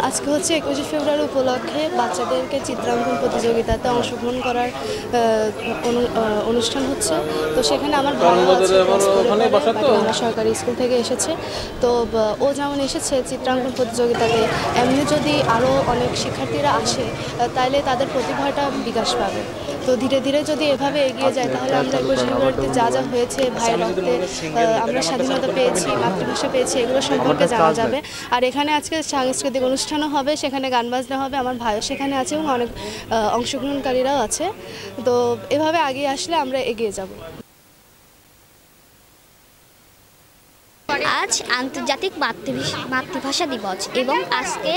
আজকে হচ্ছে 21শে ফেব্রুয়ারি উপলক্ষে বাচ্চাদেরকে চিত্রাঙ্কন প্রতিযোগিতাতে অংশগ্রহণ করার অনুষ্ঠান হচ্ছে। তো সেখানে আমার ভাইও আছে, আমরা সরকারি স্কুল থেকে এসেছে। তো ও যেমন এসেছে চিত্রাঙ্কন প্রতিযোগিতাতে, এমনি যদি আরও অনেক শিক্ষার্থীরা আসে তাহলে তাদের প্রতিভাটা বিকাশ পাবে। তো ধীরে ধীরে যদি এভাবে এগিয়ে যায় তাহলে আমরা 21শে ফেব্রুয়ারিতে যা যা হয়েছে, ভাইয়ের রক্তে আমরা স্বাধীনতা পেয়েছি, মাতৃভাষা পেয়েছি, এগুলো সম্পর্কে জানা যাবে। আর এখানে আজকে সাংস্কৃতিক অনুষ্ঠানও হবে, সেখানে গান বাজনা হবে, আমার ভাইও সেখানে আছে এবং অনেক অংশগ্রহণকারীরাও আছে। তো এভাবে এগিয়ে আসলে আমরা এগিয়ে যাব। আজ আন্তর্জাতিক মাতৃভাষা দিবস এবং আজকে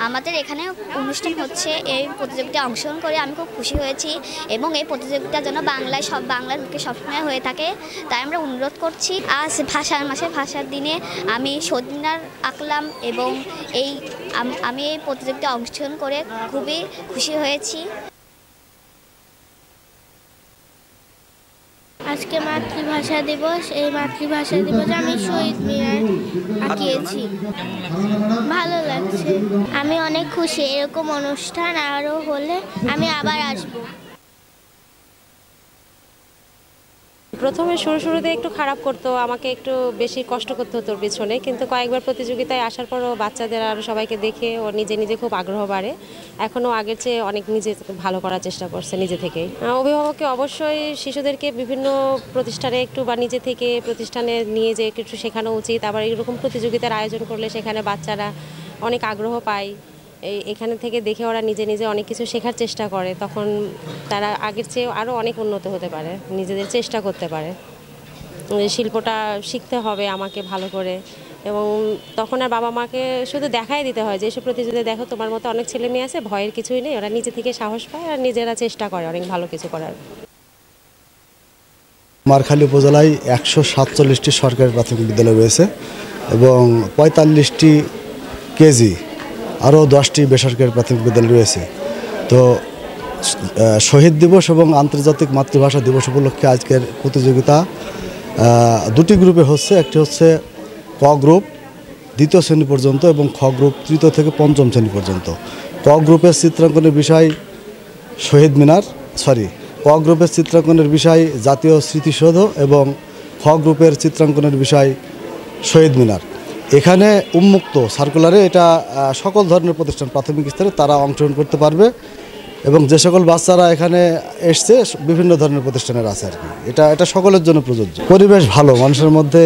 আমাদের এখানে অনুষ্ঠান হচ্ছে। এই প্রতিযোগিতায় অংশগ্রহণ করে আমি খুব খুশি হয়েছি এবং এই প্রতিযোগিতা যেন বাংলার বুকে সবসময় হয়ে থাকে তাই আমরা অনুরোধ করছি। আজ ভাষার দিনে আমি শহীদ মিনার আঁকলাম এবং আমি এই প্রতিযোগিতায় অংশগ্রহণ করে খুবই খুশি হয়েছি। আজকে মাতৃভাষা দিবস। এই মাতৃভাষা দিবসে আমি শহীদ মিনার আঁকিয়েছি, ভালো লাগছে। আমি অনেক খুশি, এরকম অনুষ্ঠান আরও হলে আমি আবার আসবো। প্রথমে শুরুতে একটু খারাপ করতো, আমাকে একটু বেশি কষ্ট করতে হতো ওর পিছনে, কিন্তু কয়েকবার প্রতিযোগিতায় আসার পরও বাচ্চাদের আর সবাইকে দেখে ও নিজে খুব আগ্রহ বাড়ে। এখনও আগের চেয়ে অনেক নিজে ভালো করার চেষ্টা করছে নিজে থেকেই। অভিভাবককে অবশ্যই শিশুদেরকে বিভিন্ন প্রতিষ্ঠানে একটু বা নিজে থেকে প্রতিষ্ঠানে নিয়ে যে একটু শেখানো উচিত। আবার এরকম প্রতিযোগিতার আয়োজন করলে সেখানে বাচ্চারা অনেক আগ্রহ পায়, এখানে থেকে দেখে ওরা নিজে অনেক কিছু শেখার চেষ্টা করে, তখন তারা আগের চেয়ে আরও অনেক উন্নত হতে পারে, নিজেদের চেষ্টা করতে পারে। শিল্পটা শিখতে হবে আমাকে ভালো করে, এবং তখন আর বাবা মাকে শুধু দেখাই দিতে হয় যে এসব প্রতিযোগিতা দেখো তোমার মতো অনেক ছেলে মেয়ে আছে, ভয়ের কিছুই নেই। ওরা নিজে থেকে সাহস পায় আর নিজেরা চেষ্টা করে অনেক ভালো কিছু করার। কুমারখালী উপজেলায় 147টি সরকারি প্রাথমিক বিদ্যালয় রয়েছে এবং 45টি কেজি, আরও 10টি বেসরকারি প্রাথমিক বিদ্যালয় রয়েছে। তো শহীদ দিবস এবং আন্তর্জাতিক মাতৃভাষা দিবস উপলক্ষে আজকের প্রতিযোগিতা দুটি গ্রুপে হচ্ছে। একটি হচ্ছে ক গ্রুপ 2য় শ্রেণী পর্যন্ত এবং খ গ্রুপ 3য় থেকে 5ম শ্রেণী পর্যন্ত। ক গ্রুপের চিত্রাঙ্কনের বিষয় শহীদ মিনার, ক গ্রুপের চিত্রাঙ্কনের বিষয় জাতীয় স্মৃতিসৌধ এবং খ গ্রুপের চিত্রাঙ্কনের বিষয় শহীদ মিনার। এখানে উন্মুক্ত সার্কুলারে এটা সকল ধরনের প্রতিষ্ঠান প্রাথমিক স্তরে তারা অংশগ্রহণ করতে পারবে এবং যে সকল বাচ্চারা এখানে এসছে বিভিন্ন ধরনের প্রতিষ্ঠানের আছে আর কি। এটা সকলের জন্য প্রযোজ্য। পরিবেশ ভালো, মানুষের মধ্যে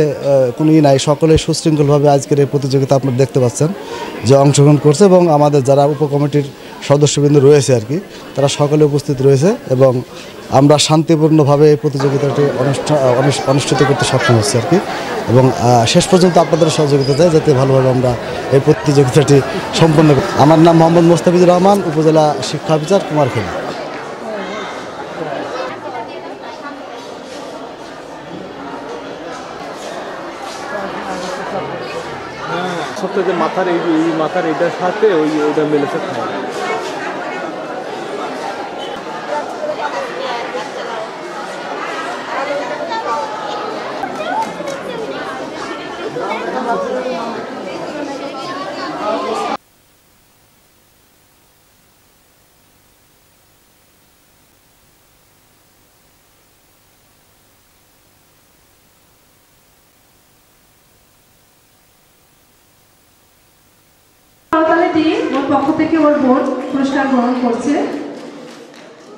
কোনো নাই, সকলে সুশৃঙ্খলভাবে আজকের এই প্রতিযোগিতা আপনারা দেখতে পাচ্ছেন যে অংশগ্রহণ করছে এবং আমাদের যারা উপকমিটির সদস্যবৃন্দ রয়েছে আর কি তারা সকলে উপস্থিত রয়েছে এবং আমরা শান্তিপূর্ণভাবে এই প্রতিযোগিতাটি অনুষ্ঠিত করতে সক্ষম হচ্ছি আর কি। এবং শেষ পর্যন্ত আপনাদের সহযোগিতা চাই যাতে ভালোভাবে আমরা এই প্রতিযোগিতাটি সম্পন্ন করি। আমার নাম মোহাম্মদ মোস্তাফিজুর রহমান, উপজেলা শিক্ষা অফিসার, কুমারখালী। সবথেকে মাথার এইটার সাথে ওইটা মেলেছে খায়। ওর পক্ষ থেকে ওর বোন পুরস্কার গ্রহণ করছে।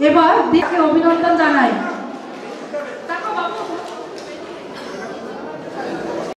এবার অভিনন্দন জানাই।